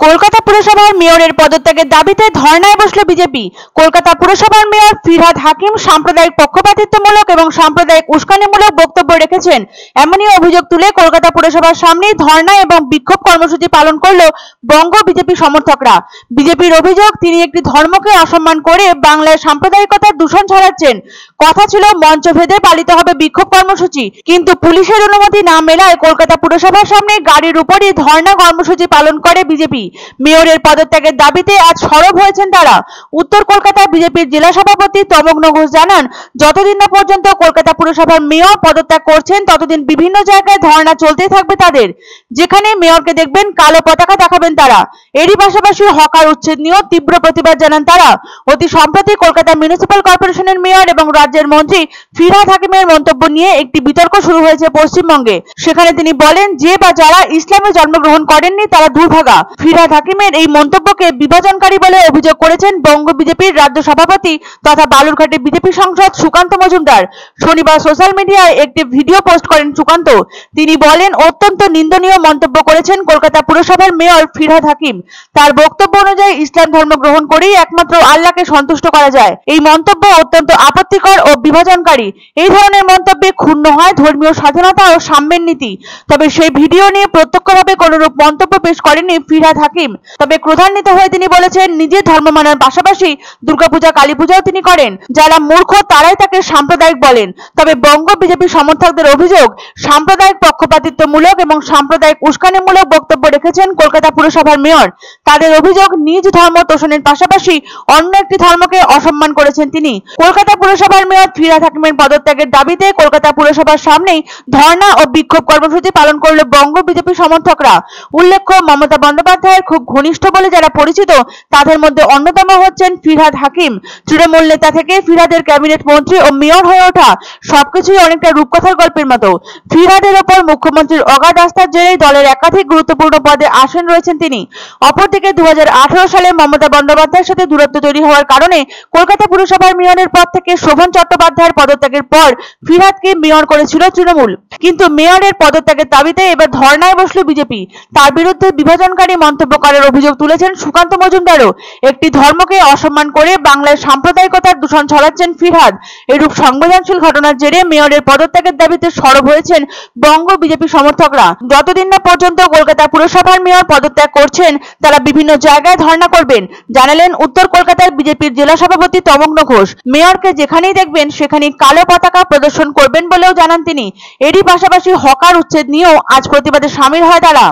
কলকাতা পুরসভার মেয়রের পদত্যাগের দাবিতে ধর্নায় বসল বিজেপি। কলকাতা পুরসভার মেয়র ফিরহাদ হাকিম সাম্প্রদায়িক পক্ষপাতিত্বমূলক এবং সাম্প্রদায়িক উস্কানিমূলক বক্তব্য রেখেছেন, এমনই অভিযোগ তুলে কলকাতা পুরসভার সামনে ধর্না এবং বিক্ষোভ কর্মসূচি পালন করল বঙ্গ বিজেপি সমর্থকরা। বিজেপির অভিযোগ, তিনি একটি ধর্মকে অসম্মান করে বাংলায় সাম্প্রদায়িকতার দূষণ ছড়াচ্ছেন। কথা ছিল মঞ্চ ভেদে পালিত হবে বিক্ষোভ কর্মসূচি, কিন্তু পুলিশের অনুমতি না মেলায় কলকাতা পুরসভার সামনে গাড়ির উপরই ধর্না কর্মসূচি পালন করে বিজেপি। মেয়রের পদত্যাগের দাবিতে আজ সরব হয়েছেন তারা। উত্তর কলকাতা বিজেপির জেলা সভাপতি তমগ্ন ঘোষ জানান, যতদিন না পর্যন্ত কলকাতা পুরসভার মেয়র পদত্যাগ করছেন ততদিন বিভিন্ন জায়গায় ধর্না চলতেই থাকবে তাদের। যেখানে মেয়রকে দেখবেন কালো পতাকা দেখাবেন তারা। এরই পাশাপাশি হকার উচ্ছেদ নিয়েও তীব্র প্রতিবাদ জানান তারা। অতি সম্প্রতি কলকাতা মিউনিসিপ্যাল কর্পোরেশনের মেয়র এবং রাজ্যের মন্ত্রী ফিরহাদ হাকিমের মন্তব্য নিয়ে একটি বিতর্ক শুরু হয়েছে পশ্চিমবঙ্গে। সেখানে তিনি বলেন, যে বা যারা ইসলামে জন্মগ্রহণ করেননি তারা দুর্ভাগা। ফিরহাদ হাকিমের এই মন্তব্যকে বিভাজনকারী বলে অভিযোগ করেছেন বঙ্গ বিজেপির রাজ্য সভাপতি তথা বালুরঘাটের বিজেপি সাংসদ সুকান্ত মজুমদার। শনিবার সোশ্যাল মিডিয়ায় একটি ভিডিও পোস্ট করেন সুকান্ত। তিনি বলেন, অত্যন্ত নিন্দনীয় মন্তব্য করেছেন কলকাতা পুরসভার মেয়র ফিরহাদ হাকিম। তার বক্তব্য অনুযায়ী ইসলাম ধর্ম গ্রহণ করেই একমাত্র আল্লাহকে সন্তুষ্ট করা যায়। এই মন্তব্য অত্যন্ত আপত্তিকর ও বিভাজনকারী। এই ধরনের মন্তব্যে ক্ষুণ্ণ হয় ধর্মীয় স্বাধীনতা ও সাম্যের নীতি। তবে সেই ভিডিও নিয়ে প্রত্যক্ষভাবে কোনরূপ মন্তব্য পেশ করেননি ফিরহাদ হাকিম। তবে ক্রোধান্বিত হয়ে তিনি বলেছেন, নিজের ধর্ম মানার পাশাপাশি দুর্গাপূজা কালী পূজাও তিনি করেন। যারা মূর্খ তারাই তাকে সাম্প্রদায়িক বলেন। তবে বঙ্গ বিজেপি সমর্থকদের অভিযোগ, সাম্প্রদায়িক পক্ষপাতিত্বমূলক এবং সাম্প্রদায়িক উস্কানিমূলক বক্তব্য রেখেছেন কলকাতা পুরসভার মেয়র। তাদের অভিযোগ, নিজ ধর্ম তোষণের পাশাপাশি অন্য একটি ধর্মকে অসম্মান করেছেন তিনি। কলকাতা পুরসভার মেয়র ফিরহাদ হাকিমের পদত্যাগের দাবিতে কলকাতা পুরসভার সামনেই ধর্না ও বিক্ষোভ কর্মসূচি পালন করল বঙ্গ বিজেপি সমর্থকরা। উল্লেখ্য, মমতা বন্দ্যোপাধ্যায়ের খুব ঘনিষ্ঠ বলে যারা পরিচিত তাদের মধ্যে অন্যতম হচ্ছেন ফিরহাদ হাকিম। তৃণমূল নেতা থেকে ফিরহাদের ক্যাবিনেট মন্ত্রী ও মেয়র হয়ে ওঠা, সবকিছুই অনেকটা রূপকথার গল্পের মতো। ফিরহাদের ওপর মুখ্যমন্ত্রীর অগাধ আস্থার জেরেই দলের একাধিক গুরুত্বপূর্ণ পদে আসীন রয়েছেন তিনি। অপরদিকে 2018 সালে মমতা বন্দ্যোপাধ্যায়ের সাথে দূরত্ব তৈরি হওয়ার কারণে কলকাতা পুরসভার মেয়রের পদ থেকে শোভন চট্টোপাধ্যায়ের পদত্যাগের পর ফিরহাদকে মেয়র করেছিল তৃণমূল। কিন্তু মেয়রের পদত্যাগের দাবিতে এবার ধর্নায় বসল বিজেপি। তার বিরুদ্ধে বিভাজনকারী মন্তব্য করার অভিযোগ তুলেছেন সুকান্ত মজুমদারও। একটি ধর্মকে অসম্মান করে বাংলায় সাম্প্রদায়িকতার দূষণ ছড়াচ্ছেন ফিরহাদ। এরূপ সংবেদনশীল ঘটনার জেরে মেয়রের পদত্যাগের দাবিতে সরব হয়েছেন বঙ্গ বিজেপি সমর্থকরা। যতদিন না পর্যন্ত কলকাতা পুরসভার মেয়র পদত্যাগ করছেন তারা বিভিন্ন জায়গায় ধর্ণা করবেন, জানালেন উত্তর কলকাতার বিজেপির জেলা সভাপতি তমগ্ন ঘোষ। মেয়রকে যেখানেই দেখবেন সেখানেই কালো পতাকা প্রদর্শন করবেন বলেও জানান তিনি। এরই পাশাপাশি হকার উচ্ছেদ নিয়েও আজ প্রতিবাদে সামিল হয় তারা।